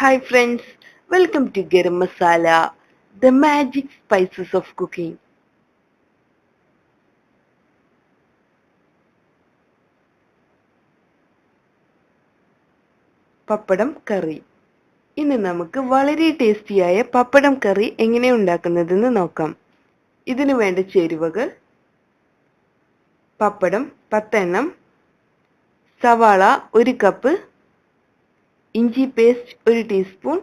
Hi friends, welcome to Garam Masala, the magic spices of cooking. പപ്പടം കറി. ഇന്ന് നമുക്ക് വളരെ ടേസ്റ്റിയായ പപ്പടം കറി എങ്ങനെ ഉണ്ടാക്കുന്നതെന്ന് നോക്കാം. ഇതിനു വേണ്ട ചേരുവകൾ: പപ്പടം 10 എണ്ണം, സവാള 1 കപ്പ്, ഇഞ്ചി പേസ്റ്റ് 1 ടീസ്പൂൺ,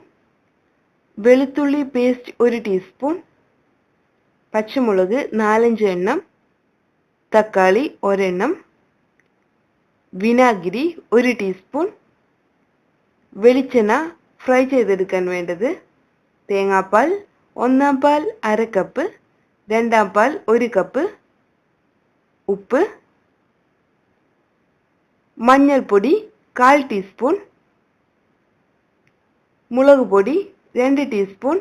വെളുത്തുള്ളി പേസ്റ്റ് 1 ടീസ്പൂൺ, പച്ചമുളക് 4-5 എണ്ണം, തക്കാളി 1 എണ്ണം, വിനാഗിരി 1 ടീസ്പൂൺ, വെളിച്ചെണ്ണ ഫ്രൈ ചെയ്തെടുക്കാൻ വേണ്ടത്: തേങ്ങാപ്പാൽ, ഒന്നാം പാൽ 1/2 കപ്പ്, രണ്ടാം പാൽ 1 കപ്പ്, ഉപ്പ്, മഞ്ഞൾപ്പൊടി 1/4 ടീസ്പൂൺ, മുളക് പൊടി 2 ടീസ്പൂൺ,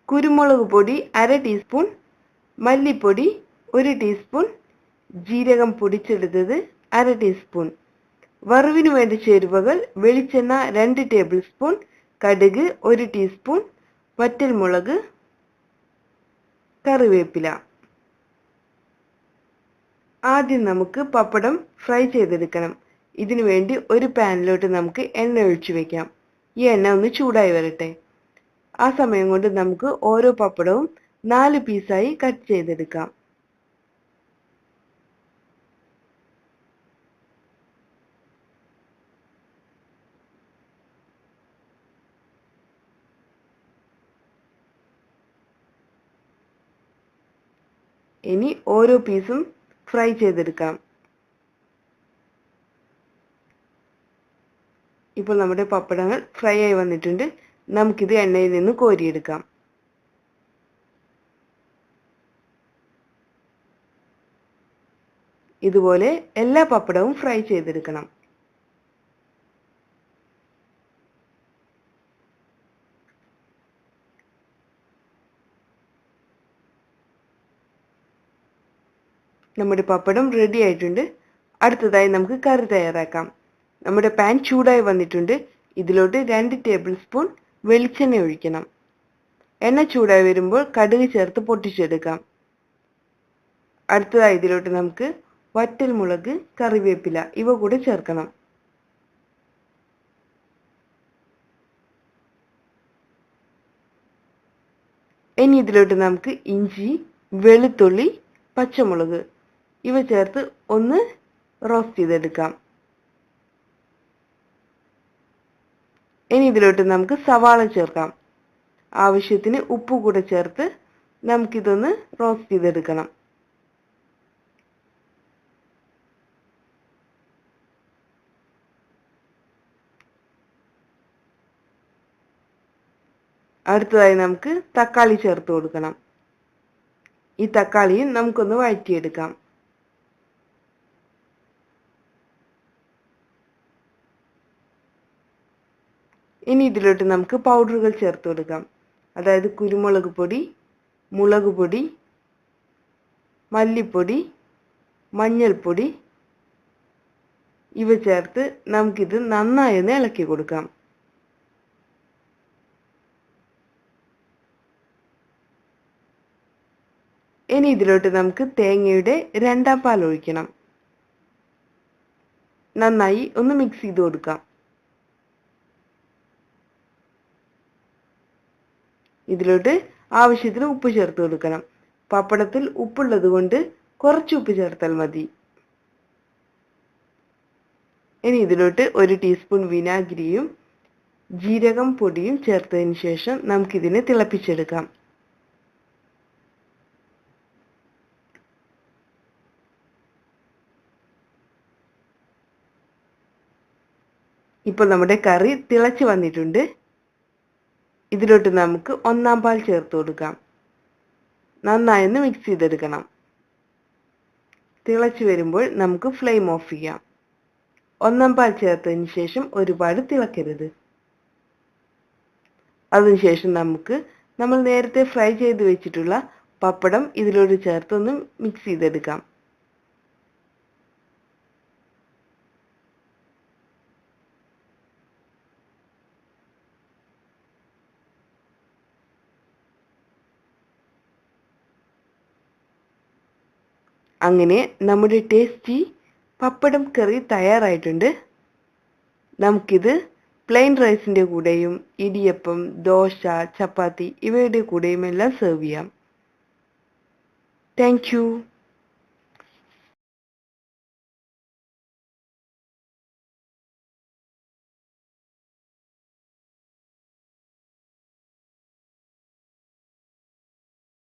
കുരുമുളക് പൊടി 1/2 ടീസ്പൂൺ, മല്ലിപ്പൊടി 1 ടീസ്പൂൺ, ജീരകം പൊടിച്ചെടുത്തത് 1/2 ടീസ്പൂൺ. വറവിനു വേണ്ട ചേരുവകൾ: വെളിച്ചെണ്ണ 2 ടേബിൾ സ്പൂൺ, കടുക് 1 ടീസ്പൂൺ, വറ്റൽമുളക്, കറിവേപ്പില. ആദ്യം നമുക്ക് പപ്പടം ഫ്രൈ ചെയ്തെടുക്കണം. ഇതിനു വേണ്ടി ഒരു പാനിലോട്ട് നമുക്ക് എണ്ണ ഒഴിച്ചു വെക്കാം. ഈ എണ്ണ ഒന്ന് ചൂടായി വരട്ടെ. ആ സമയം കൊണ്ട് നമുക്ക് ഓരോ പപ്പടവും 4 പീസായി കട്ട് ചെയ്തെടുക്കാം. ഇനി ഓരോ പീസും ഫ്രൈ ചെയ്തെടുക്കാം. ഇപ്പോൾ നമ്മുടെ പപ്പടങ്ങൾ ഫ്രൈ ആയി വന്നിട്ടുണ്ട്. നമുക്കിത് എണ്ണയിൽ നിന്ന് കോരിയെടുക്കാം. ഇതുപോലെ എല്ലാ പപ്പടവും ഫ്രൈ ചെയ്തെടുക്കണം. നമ്മുടെ പപ്പടം റെഡി ആയിട്ടുണ്ട്. അടുത്തതായി നമുക്ക് കറി തയ്യാറാക്കാം. നമ്മുടെ പാൻ ചൂടായി വന്നിട്ടുണ്ട്. ഇതിലോട്ട് 2 ടേബിൾ സ്പൂൺ വെളിച്ചെണ്ണ ഒഴിക്കണം. എണ്ണ ചൂടായി വരുമ്പോൾ കടുക് ചേർത്ത് പൊട്ടിച്ചെടുക്കാം. അടുത്തതായി ഇതിലോട്ട് നമുക്ക് വറ്റൽമുളക്, കറിവേപ്പില ഇവ കൂടെ ചേർക്കണം. ഇനി ഇതിലോട്ട് നമുക്ക് ഇഞ്ചി, വെളുത്തുള്ളി, പച്ചമുളക് ഇവ ചേർത്ത് ഒന്ന് റോസ്റ്റ് ചെയ്തെടുക്കാം. ഇനി ഇതിലോട്ട് നമുക്ക് സവാള ചേർക്കാം. ആവശ്യത്തിന് ഉപ്പ് കൂടെ ചേർത്ത് നമുക്കിതൊന്ന് റോസ്റ്റ് ചെയ്തെടുക്കണം. അടുത്തതായി നമുക്ക് തക്കാളി ചേർത്ത് കൊടുക്കണം. ഈ തക്കാളിയും നമുക്കൊന്ന് വഴറ്റിയെടുക്കാം. ഇനി ഇതിലോട്ട് നമുക്ക് പൗഡറുകൾ ചേർത്ത് കൊടുക്കാം. അതായത് കുരുമുളക് പൊടി, മുളക് പൊടി, മല്ലിപ്പൊടി, മഞ്ഞൾപ്പൊടി ഇവ ചേർത്ത് നമുക്കിത് നന്നായി ഒന്ന് ഇളക്കി കൊടുക്കാം. ഇനി ഇതിലോട്ട് നമുക്ക് തേങ്ങയുടെ രണ്ടാം പാൽ ഒഴിക്കണം. നന്നായി ഒന്ന് മിക്സ് ചെയ്ത് കൊടുക്കാം. ഇതിലോട്ട് ആവശ്യത്തിന് ഉപ്പ് ചേർത്ത് കൊടുക്കണം. പപ്പടത്തിൽ ഉപ്പുള്ളത് കൊണ്ട് കുറച്ച് ഉപ്പ് ചേർത്താൽ മതി. ഇനി ഇതിലോട്ട് 1 ടീസ്പൂൺ വിനാഗിരിയും ജീരകം പൊടിയും ചേർത്തതിന് ശേഷം നമുക്കിതിനെ തിളപ്പിച്ചെടുക്കാം. ഇപ്പോൾ നമ്മുടെ കറി തിളച്ച് വന്നിട്ടുണ്ട്. ഇതിലോട്ട് നമുക്ക് ഒന്നാം പാൽ ചേർത്ത് കൊടുക്കാം. നന്നായി ഒന്ന് മിക്സ് ചെയ്തെടുക്കണം. തിളച്ച് വരുമ്പോൾ നമുക്ക് ഫ്ലെയിം ഓഫ് ചെയ്യാം. ഒന്നാം പാൽ ചേർത്തതിന് ശേഷം ഒരുപാട് തിളക്കരുത്. അതിനുശേഷം നമ്മൾ നേരത്തെ ഫ്രൈ ചെയ്ത് വെച്ചിട്ടുള്ള പപ്പടം ഇതിലോട്ട് ചേർത്തൊന്ന് മിക്സ് ചെയ്തെടുക്കാം. അങ്ങനെ നമ്മുടെ ടേസ്റ്റി പപ്പടം കറി തയ്യാറായിട്ടുണ്ട്. നമുക്കിത് പ്ലെയിൻ റൈസിൻ്റെ കൂടെയും ഇടിയപ്പം, ദോശ, ചപ്പാത്തി ഇവയുടെ കൂടെയും എല്ലാം സെർവ് ചെയ്യാം. Thank you.